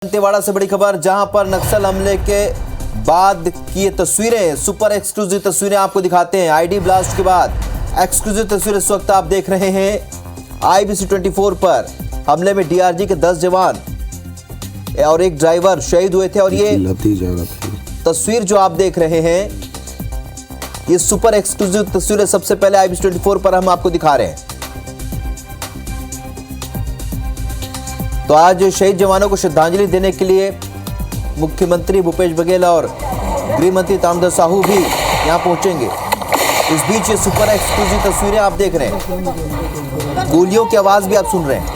दंतेवाड़ा से बड़ी खबर, जहां पर नक्सल हमले के बाद की ये तस्वीरें, सुपर एक्सक्लूसिव तस्वीरें आपको दिखाते हैं। आईडी ब्लास्ट के बाद एक्सक्लूसिव तस्वीरें इस वक्त आप देख रहे हैं IBC 24 पर। हमले में DRG के 10 जवान और एक ड्राइवर शहीद हुए थे और ये तस्वीर जो आप देख रहे हैं, ये सुपर एक्सक्लूसिव तस्वीरें सबसे पहले IBC 24 पर हम आपको दिखा रहे हैं। तो आज शहीद जवानों को श्रद्धांजलि देने के लिए मुख्यमंत्री भूपेश बघेल और गृह मंत्री ताम्रध्वज साहू भी यहां पहुंचेंगे। इस बीच ये सुपर एक्सक्लूसिव तस्वीरें आप देख रहे हैं, गोलियों की आवाज भी आप सुन रहे हैं।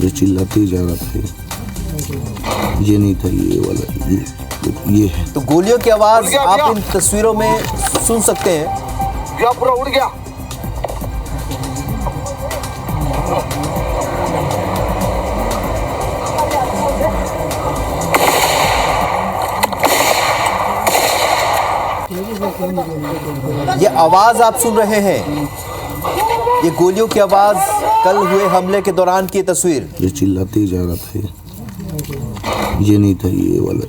ये चिल्लाते जा रहा था, ये नहीं था, ये वाला ये है। तो गोलियों की आवाज आप इन तस्वीरों में सुन सकते हैं। पूरा उड़ गया। ये आवाज आप सुन रहे हैं, ये गोलियों की आवाज कल हुए हमले के दौरान की तस्वीर। ये चिल्लाते जा रहा था, ये नहीं था, ये वाला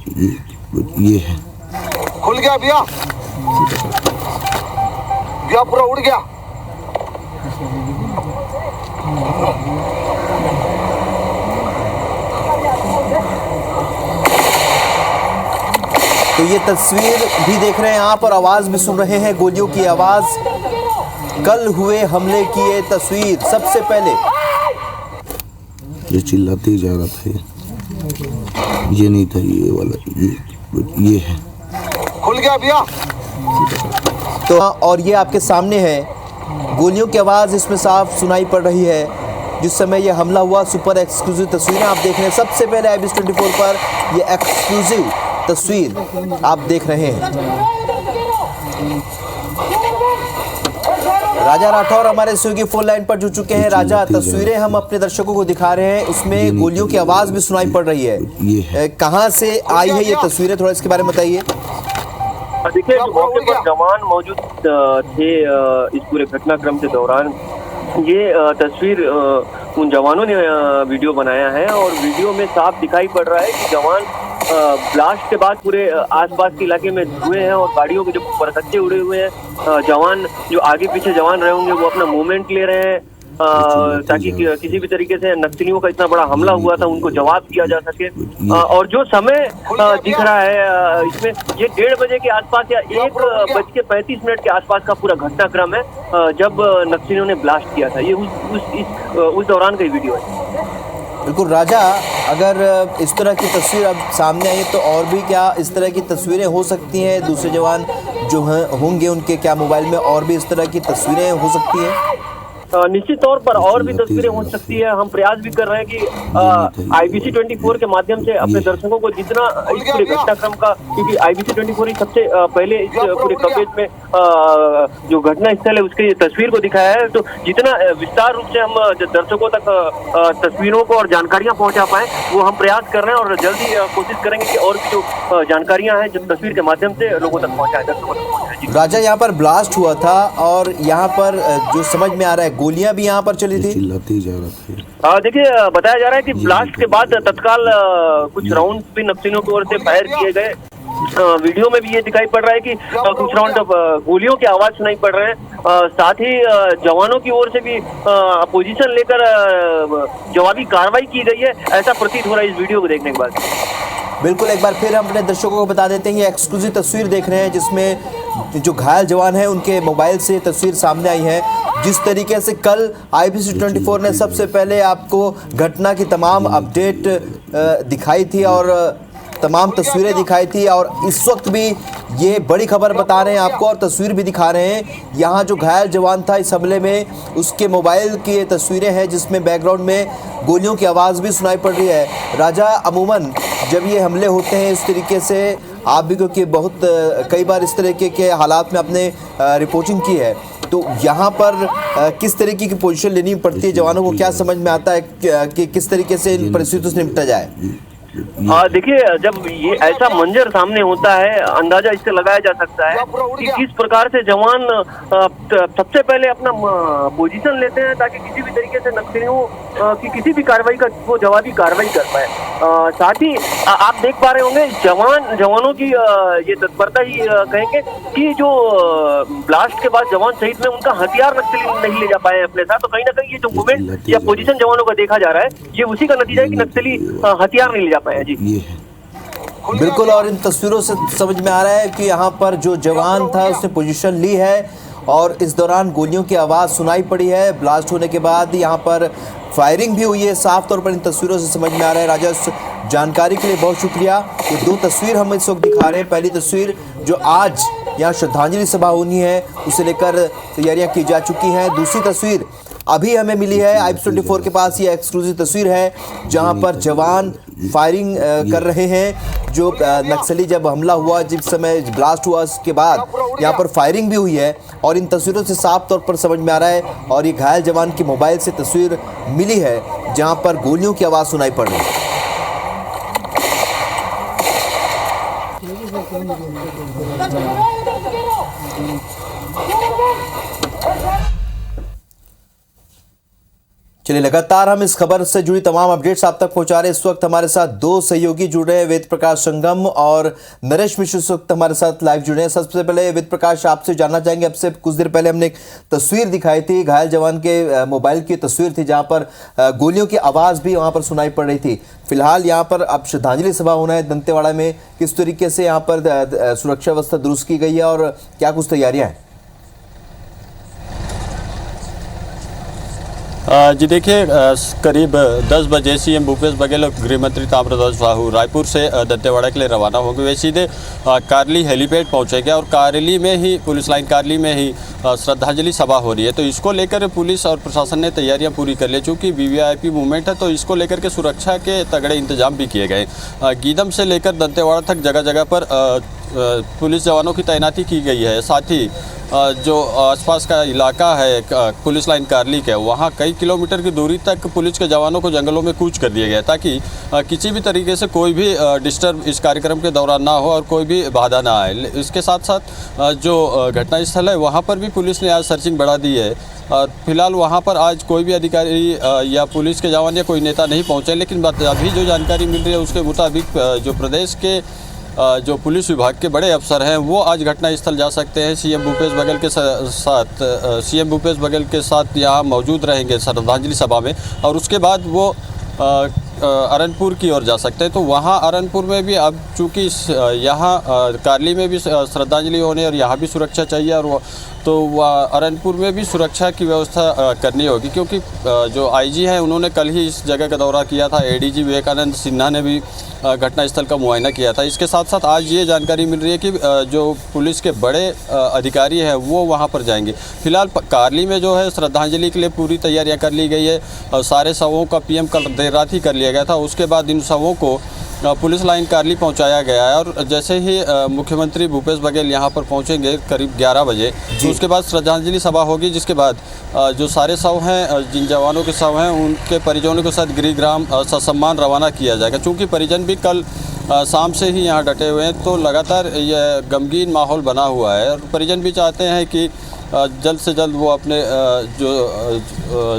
ये है। खुल गया भैया, भैया पूरा उड़ गया। तो ये तस्वीर भी देख रहे हैं आप और आवाज भी सुन रहे हैं, गोलियों की आवाज, कल हुए हमले की ये तस्वीर सबसे पहले। ये चिल्लाते जा रहा था, ये नहीं था, ये वाला ये है। खुल गया भैया। तो और ये आपके सामने है, गोलियों की आवाज इसमें साफ सुनाई पड़ रही है जिस समय ये हमला हुआ। सुपर एक्सक्लूसिव तस्वीरें आप देख रहे हैं, सबसे पहले IBC 24 पर ये एक्सक्लूसिव तस्वीर आप देख रहे हैं। राजा राठौर हमारे स्टूडियो की फोन लाइन पर जुड़ चुके हैं। राजा, तस्वीरें हम अपने दर्शकों को दिखा रहे हैं, उसमें गोलियों की आवाज भी सुनाई पड़ रही है। कहां से आई है ये तस्वीरें, थोड़ा इसके बारे में बताइए। देखिए, मौके पर जवान मौजूद थे इस पूरे घटनाक्रम के दौरान। ये तस्वीर उन जवानों ने वीडियो बनाया है और वीडियो में साफ दिखाई पड़ रहा है कि जवान ब्लास्ट के बाद पूरे आसपास के इलाके में धुए हैं और गाड़ियों के जो परखच्चे उड़े हुए हैं। जवान जो आगे पीछे जवान रहे होंगे वो अपना मूवमेंट ले रहे हैं ताकि किसी भी तरीके से नक्सलियों का इतना बड़ा हमला हुआ था उनको जवाब दिया जा सके। और जो समय दिख रहा है इसमें, ये 1:30 बजे के आसपास या 1:35 के आसपास का पूरा घटनाक्रम है जब नक्सलियों ने ब्लास्ट किया था। ये उस दौरान का वीडियो है। बिल्कुल राजा, अगर इस तरह की तस्वीर अब सामने आई तो और भी क्या इस तरह की तस्वीरें हो सकती हैं? दूसरे जवान जो होंगे उनके क्या मोबाइल में और भी इस तरह की तस्वीरें हो सकती हैं? निश्चित तौर पर और भी तस्वीरें हो सकती है। हम प्रयास भी कर रहे हैं कि IBC 24 के माध्यम से अपने दर्शकों को जितना इस पूरे घटनाक्रम का, क्योंकि IBC 24 ही सबसे पहले इस पूरे कवरेज में जो घटना स्थल है उसके तस्वीर को दिखाया है, तो जितना विस्तार रूप से हम दर्शकों तक तस्वीरों को और जानकारियां पहुंचा पाए वो हम प्रयास कर रहे हैं और जल्दी कोशिश करेंगे कि और भी जो जानकारियां हैं जो तस्वीर के माध्यम से लोगों तक पहुंचाए, दर्शकों तक पहुंचाए। राजा, यहाँ पर ब्लास्ट हुआ था और यहाँ पर जो समझ में आ रहा है गोलियां भी यहाँ पर चली थी। चिल्लाते जा रहा था। देखिए, बताया जा रहा है कि ब्लास्ट के बाद तत्काल कुछ राउंड भी नक्सलियों की ओर से फायर किए गए। वीडियो में भी ये दिखाई पड़ रहा है कि कुछ राउंड गोलियों की आवाज सुनाई पड़ रहे हैं। साथ ही जवानों की ओर से भी पोजीशन लेकर जवाबी कार्रवाई की गई है, ऐसा प्रतीत हो रहा है इस वीडियो को देखने के बाद। बिल्कुल, एक बार फिर हम अपने दर्शकों को बता देते हैं, ये एक्सक्लूसिव तस्वीर देख रहे हैं जिसमें जो घायल जवान हैं उनके मोबाइल से तस्वीर सामने आई है। जिस तरीके से कल IBC 24 ने सबसे पहले आपको घटना की तमाम अपडेट दिखाई थी और तमाम तस्वीरें दिखाई थी, और इस वक्त भी ये बड़ी खबर बता रहे हैं आपको और तस्वीर भी दिखा रहे हैं। यहाँ जो घायल जवान था इस हमले में, उसके मोबाइल की ये तस्वीरें हैं जिसमें बैकग्राउंड में गोलियों की आवाज़ भी सुनाई पड़ रही है। राजा, अमूमन जब ये हमले होते हैं इस तरीके से, आप भी क्योंकि बहुत कई बार इस तरीके के हालात में आपने रिपोर्टिंग की है, तो यहाँ पर किस तरीके की पोजीशन लेनी पड़ती है जवानों को? क्या समझ में आता है कि किस तरीके से इन परिस्थितियों से निपटा जाए? मतलब देखिए, जब ये ऐसा मंजर सामने होता है, अंदाजा इससे लगाया जा सकता है कि किस प्रकार से जवान सबसे पहले अपना पोजीशन लेते हैं ताकि किसी भी तरीके से नक्सलियों की किसी भी कार्रवाई का वो जवाबी कार्रवाई कर पाए। साथ ही आप देख पा रहे होंगे जवानों की ये तत्परता ही कहेंगे कि जो ब्लास्ट के बाद जवान शहीद में उनका हथियार नक्सली नहीं ले जा पाए अपने साथ। तो कहीं ना कहीं ये जो मूवमेंट या पोजीशन जवानों का देखा जा रहा है, ये उसी का नतीजा है कि नक्सली हथियार नहीं ले जा पाए। जी बिल्कुल, और इन तस्वीरों से समझ में आ रहा है कि यहाँ पर जो जवान था उसने पोजीशन ली है और इस दौरान गोलियों की आवाज़ सुनाई पड़ी है। ब्लास्ट होने के बाद यहाँ पर फायरिंग भी हुई है, साफ तौर पर इन तस्वीरों से समझ में आ रहा है। राजेश, जानकारी के लिए बहुत शुक्रिया। ये दो तस्वीर हम इस वक्त दिखा रहे हैं। पहली तस्वीर जो आज यहाँ श्रद्धांजलि सभा होनी है उसे लेकर तैयारियां की जा चुकी हैं। दूसरी तस्वीर अभी हमें मिली है IPS24 के पास, ये एक्सक्लूसिव तस्वीर है जहां पर जवान फायरिंग कर रहे हैं। जो नक्सली जब हमला हुआ, जिस समय ब्लास्ट हुआ, उसके बाद यहां पर फायरिंग भी हुई है और इन तस्वीरों से साफ तौर पर समझ में आ रहा है। और ये घायल जवान की मोबाइल से तस्वीर मिली है जहां पर गोलियों की आवाज़ सुनाई पड़ रही है। चलिए, लगातार हम इस खबर से जुड़ी तमाम अपडेट्स आप तक पहुंचा रहे हैं। इस वक्त हमारे साथ दो सहयोगी जुड़ रहे हैं, वेद प्रकाश संगम और नरेश मिश्र इस वक्त हमारे साथ लाइव जुड़े हैं। सबसे पहले वेद प्रकाश, आपसे जानना चाहेंगे, आपसे कुछ देर पहले हमने एक तस्वीर दिखाई थी, घायल जवान के मोबाइल की तस्वीर थी जहां पर गोलियों की आवाज़ भी वहां पर सुनाई पड़ रही थी। फिलहाल यहाँ पर अब श्रद्धांजलि सभा होना है दंतेवाड़ा में, किस तरीके से यहाँ पर सुरक्षा व्यवस्था दुरुस्त की गई है और क्या कुछ तैयारियाँ हैं? जी देखिए, करीब 10 बजे CM भूपेश बघेल और गृहमंत्री ताम्रध्वज साहू रायपुर से दंतेवाड़ा के लिए रवाना होंगे। वे सीधे कारली हेलीपैड पहुंचेंगे और कारली में ही, पुलिस लाइन कारली में ही श्रद्धांजलि सभा हो रही है। तो इसको लेकर पुलिस और प्रशासन ने तैयारियां पूरी कर ली। चूँकि VVIP मूवमेंट है तो इसको लेकर के सुरक्षा के तगड़े इंतजाम भी किए गए। गीदम से लेकर दंतेवाड़ा तक जगह जगह पर पुलिस जवानों की तैनाती की गई है। साथ ही जो आसपास का इलाका है पुलिस लाइन कारली के, वहाँ कई किलोमीटर की दूरी तक पुलिस के जवानों को जंगलों में कूच कर दिया गया ताकि किसी भी तरीके से कोई भी डिस्टर्ब इस कार्यक्रम के दौरान ना हो और कोई भी बाधा ना आए। इसके साथ साथ जो घटनास्थल है वहाँ पर भी पुलिस ने आज सर्चिंग बढ़ा दी है। फिलहाल वहाँ पर आज कोई भी अधिकारी या पुलिस के जवान या कोई नेता नहीं पहुँचे, लेकिन अभी जो जानकारी मिल रही है उसके मुताबिक जो प्रदेश के जो पुलिस विभाग के बड़े अफसर हैं वो आज घटनास्थल जा सकते हैं। CM भूपेश बघेल के साथ यहाँ मौजूद रहेंगे श्रद्धांजलि सभा में और उसके बाद वो अरनपुर की ओर जा सकते हैं। तो वहाँ अरनपुर में भी अब चूँकि यहाँ कारली में भी श्रद्धांजलि होने और यहाँ भी सुरक्षा चाहिए और तो अरनपुर में भी सुरक्षा की व्यवस्था करनी होगी, क्योंकि जो IG हैं उन्होंने कल ही इस जगह का दौरा किया था। ADG विवेकानंद सिन्हा ने भी घटनास्थल का मुआयना किया था। इसके साथ साथ आज ये जानकारी मिल रही है कि जो पुलिस के बड़े अधिकारी हैं वो वहाँ पर जाएंगे। फिलहाल कारली में जो है श्रद्धांजलि के लिए पूरी तैयारियाँ कर ली गई है। सारे शवों का PM कल देर रात ही कर लिया गया था। उसके बाद इन शवों को पुलिस लाइन कारली पहुंचाया गया है और जैसे ही मुख्यमंत्री भूपेश बघेल यहां पर पहुंचेंगे करीब 11 बजे, तो उसके बाद श्रद्धांजलि सभा होगी, जिसके बाद जो सारे शव हैं, जिन जवानों के शव हैं, उनके परिजनों के साथ गृहग्राम ससम्मान रवाना किया जाएगा। चूँकि परिजन भी कल शाम से ही यहाँ डटे हुए हैं तो लगातार यह गमगीन माहौल बना हुआ है और परिजन भी चाहते हैं कि जल्द से जल्द वो अपने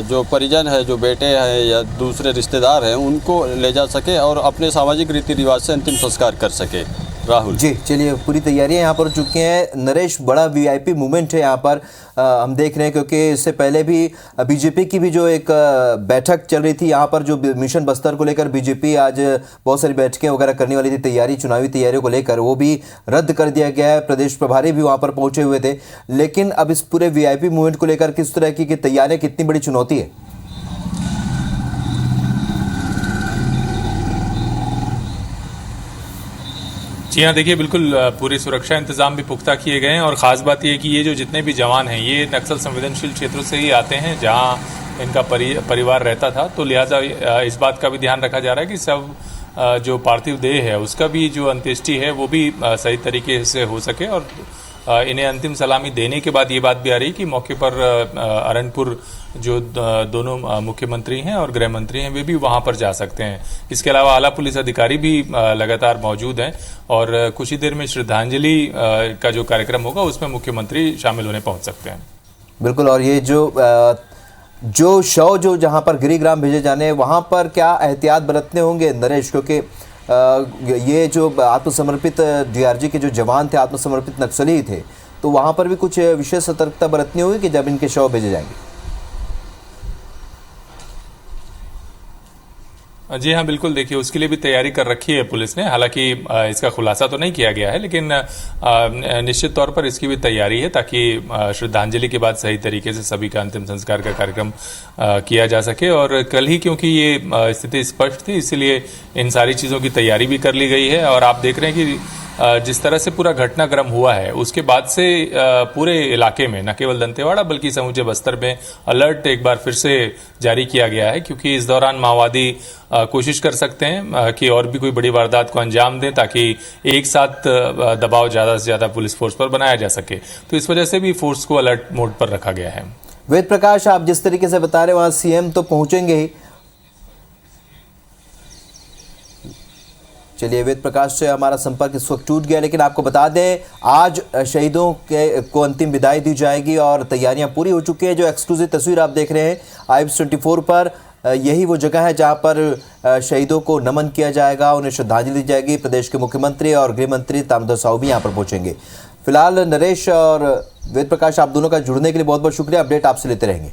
जो परिजन है, जो बेटे हैं या दूसरे रिश्तेदार हैं, उनको ले जा सके और अपने सामाजिक रीति रिवाज से अंतिम संस्कार कर सके। राहुल जी, चलिए, पूरी तैयारियां यहाँ पर हो चुकी हैं। नरेश, बड़ा VIP मूवमेंट है यहाँ पर हम देख रहे हैं, क्योंकि इससे पहले भी BJP की भी जो एक बैठक चल रही थी यहाँ पर, जो मिशन बस्तर को लेकर BJP आज बहुत सारी बैठकें वगैरह करने वाली थी, चुनावी तैयारियों को लेकर, वो भी रद्द कर दिया गया है। प्रदेश प्रभारी भी वहाँ पर पहुँचे हुए थे। लेकिन अब इस पूरे VIP मूवमेंट को लेकर किस तरह की तैयारियाँ, कितनी बड़ी चुनौती है? जी हाँ, देखिए, बिल्कुल पूरी सुरक्षा इंतजाम भी पुख्ता किए गए हैं और ख़ास बात यह कि ये जो जितने भी जवान हैं ये नक्सल संवेदनशील क्षेत्रों से ही आते हैं जहां इनका परिवार रहता था। तो लिहाजा इस बात का भी ध्यान रखा जा रहा है कि सब जो पार्थिव देह है उसका भी जो अंत्येष्टि है वो भी सही तरीके से हो सके और इन्हें अंतिम सलामी देने के बाद ये बात भी आ रही कि मौके पर अरनपुर जो दोनों मुख्यमंत्री हैं और गृह मंत्री हैं वे भी वहां पर जा सकते हैं। इसके अलावा आला पुलिस अधिकारी भी लगातार मौजूद हैं और कुछ ही देर में श्रद्धांजलि का जो कार्यक्रम होगा उसमें मुख्यमंत्री शामिल होने पहुंच सकते हैं। बिल्कुल। और ये जो शव जो जहां पर गिरिग्राम भेजे जाने हैं वहां पर क्या एहतियात बरतने होंगे नरेश, क्योंकि ये जो आत्मसमर्पित डीआरजी के जो जवान थे, आत्मसमर्पित नक्सली थे, तो वहां पर भी कुछ विशेष सतर्कता बरतनी होगी कि जब इनके शव भेजे जाएंगे? जी हाँ, बिल्कुल। देखिए, उसके लिए भी तैयारी कर रखी है पुलिस ने। हालांकि इसका खुलासा तो नहीं किया गया है, लेकिन निश्चित तौर पर इसकी भी तैयारी है ताकि श्रद्धांजलि के बाद सही तरीके से सभी का अंतिम संस्कार का कार्यक्रम किया जा सके। और कल ही क्योंकि ये स्थिति स्पष्ट थी, इसलिए इन सारी चीज़ों की तैयारी भी कर ली गई है। और आप देख रहे हैं कि जिस तरह से पूरा घटनाक्रम हुआ है उसके बाद से पूरे इलाके में, न केवल दंतेवाड़ा बल्कि समूचे बस्तर में अलर्ट एक बार फिर से जारी किया गया है, क्योंकि इस दौरान माओवादी कोशिश कर सकते हैं कि और भी कोई बड़ी वारदात को अंजाम दें ताकि एक साथ दबाव ज़्यादा से ज़्यादा पुलिस फोर्स पर बनाया जा सके। तो इस वजह से भी फोर्स को अलर्ट मोड पर रखा गया है। वेद प्रकाश, आप जिस तरीके से बता रहे हैं वहाँ सीएम तो पहुंचेंगे ही। चलिए, वेद प्रकाश से हमारा संपर्क इस वक्त टूट गया, लेकिन आपको बता दें आज शहीदों को अंतिम विदाई दी जाएगी और तैयारियां पूरी हो चुकी हैं। जो एक्सक्लूसिव तस्वीर आप देख रहे हैं IBS24 पर, यही वो जगह है जहां पर शहीदों को नमन किया जाएगा, उन्हें श्रद्धांजलि दी जाएगी। प्रदेश के मुख्यमंत्री और गृह मंत्री ताम्रध्वज साहू भी यहाँ पर पहुंचेंगे। फिलहाल नरेश और वेद प्रकाश, आप दोनों का जुड़ने के लिए बहुत बहुत शुक्रिया। अपडेट आपसे लेते रहेंगे।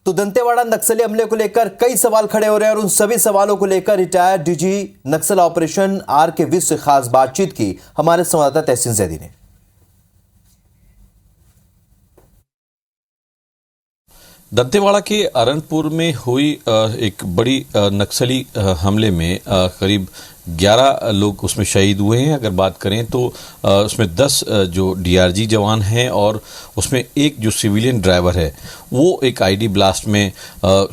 तो दंतेवाड़ा नक्सली हमले को लेकर कई सवाल खड़े हो रहे हैं और उन सभी सवालों को लेकर रिटायर्ड डीजी नक्सल ऑपरेशन RK विज से खास बातचीत की हमारे संवाददाता तहसीन जैदी ने। दंतेवाड़ा के अरनपुर में हुई एक बड़ी नक्सली हमले में करीब 11 लोग उसमें शहीद हुए हैं। अगर बात करें तो उसमें 10 जो DRG जवान हैं और उसमें एक जो सिविलियन ड्राइवर है वो एक ID ब्लास्ट में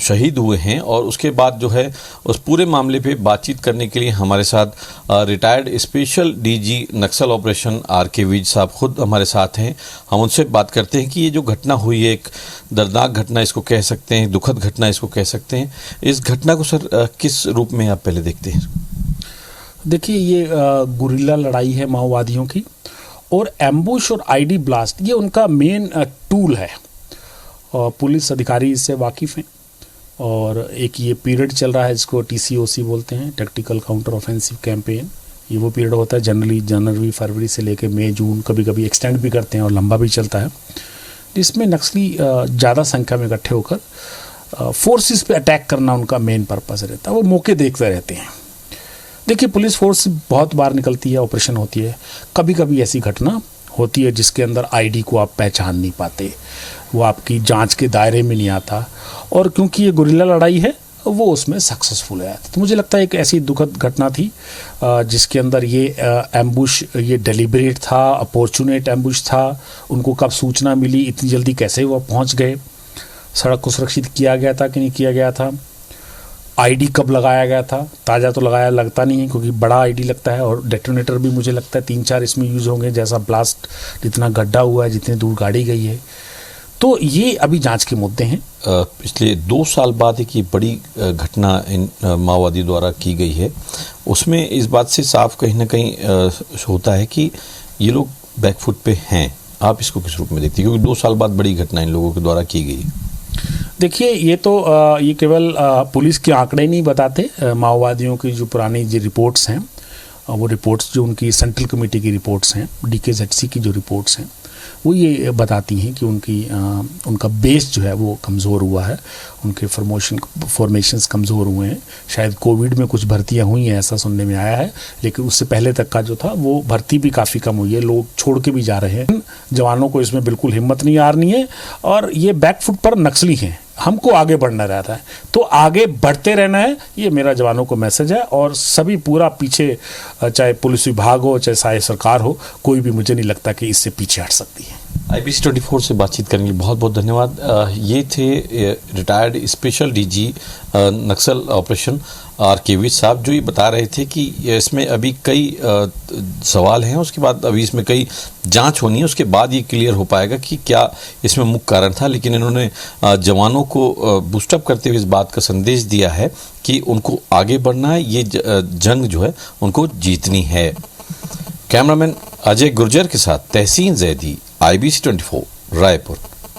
शहीद हुए हैं। और उसके बाद जो है उस पूरे मामले पे बातचीत करने के लिए हमारे साथ रिटायर्ड स्पेशल DG नक्सल ऑपरेशन RK विज साहब खुद हमारे साथ हैं। हम उनसे बात करते हैं कि ये जो घटना हुई है, एक दर्दनाक घटना इसको कह सकते हैं, दुखद घटना इसको कह सकते हैं, इस घटना को सर किस रूप में आप पहले देखते हैं? देखिए, ये गुरिल्ला लड़ाई है माओवादियों की, और एम्बुश और ID ब्लास्ट ये उनका मेन टूल है। और पुलिस अधिकारी इससे वाकिफ़ हैं। और एक ये पीरियड चल रहा है जिसको TCOC बोलते हैं, टैक्टिकल काउंटर ऑफेंसिव कैंपेन। ये वो पीरियड होता है जनरली जनवरी फरवरी से लेकर मई जून, कभी कभी एक्सटेंड भी करते हैं और लंबा भी चलता है, जिसमें नक्सली ज़्यादा संख्या में इकट्ठे होकर फोर्सेस पे अटैक करना उनका मेन पर्पस रहता है। वो मौके देखते रहते हैं। देखिए, पुलिस फोर्स बहुत बार निकलती है, ऑपरेशन होती है, कभी कभी ऐसी घटना होती है जिसके अंदर ID को आप पहचान नहीं पाते, वो आपकी जांच के दायरे में नहीं आता, और क्योंकि ये गुरिल्ला लड़ाई है वो उसमें सक्सेसफुल है। तो मुझे लगता है एक ऐसी दुखद घटना थी जिसके अंदर ये एम्बुश ये डेलिब्रेट था, अपॉर्चुनेट एम्बुश था। उनको कब सूचना मिली, इतनी जल्दी कैसे वो पहुंच गए, सड़क को सुरक्षित किया गया था कि नहीं किया गया था, ID कब लगाया गया था, ताज़ा तो लगाया लगता नहीं है क्योंकि बड़ा ID लगता है, और डेटोनेटर भी मुझे लगता है 3-4 इसमें यूज़ होंगे, जैसा ब्लास्ट जितना गड्ढा हुआ है, जितनी दूर गाड़ी गई है। तो ये अभी जांच के मुद्दे हैं। पिछले 2 साल बाद एक ये बड़ी घटना इन माओवादी द्वारा की गई है, उसमें इस बात से साफ कहीं ना कहीं होता है कि ये लोग बैकफुट पे हैं। आप इसको किस रूप में देखते हैं, क्योंकि 2 साल बाद बड़ी घटना इन लोगों के द्वारा की गई है? देखिए, ये तो ये केवल पुलिस के आंकड़े नहीं बताते। माओवादियों की जो पुरानी जो रिपोर्ट्स हैं, वो रिपोर्ट्स जो उनकी सेंट्रल कमेटी की रिपोर्ट्स हैं, DKZC की जो रिपोर्ट्स हैं, वो ये बताती हैं कि उनका बेस जो है वो कमज़ोर हुआ है, उनके फॉर्मेशंस कमज़ोर हुए हैं। शायद कोविड में कुछ भर्तियां हुई हैं, ऐसा सुनने में आया है, लेकिन उससे पहले तक का जो था वो भर्ती भी काफ़ी कम हुई है, लोग छोड़ के भी जा रहे हैं। जवानों को इसमें बिल्कुल हिम्मत नहीं हारनी है, और ये बैकफुट पर नक्सली हैं, हमको आगे बढ़ना रहता है, तो आगे बढ़ते रहना है, ये मेरा जवानों को मैसेज है। और सभी पूरा पीछे, चाहे पुलिस विभाग हो चाहे सरकार हो, कोई भी मुझे नहीं लगता कि इससे पीछे हट सकती है। IBC 24 से बातचीत करने के लिए बहुत बहुत धन्यवाद। ये थे रिटायर्ड स्पेशल डीजी नक्सल ऑपरेशन RK साहब, जो ये बता रहे थे कि इसमें अभी कई सवाल हैं, उसके बाद अभी इसमें कई जांच होनी है, उसके बाद ये क्लियर हो पाएगा कि क्या इसमें मुख्य कारण था। लेकिन इन्होंने जवानों को बूस्टअप करते हुए इस बात का संदेश दिया है कि उनको आगे बढ़ना है, ये जंग जो है उनको जीतनी है। कैमरामैन अजय गुर्जर के साथ तहसीन जैदी, IBC 24 रायपुर।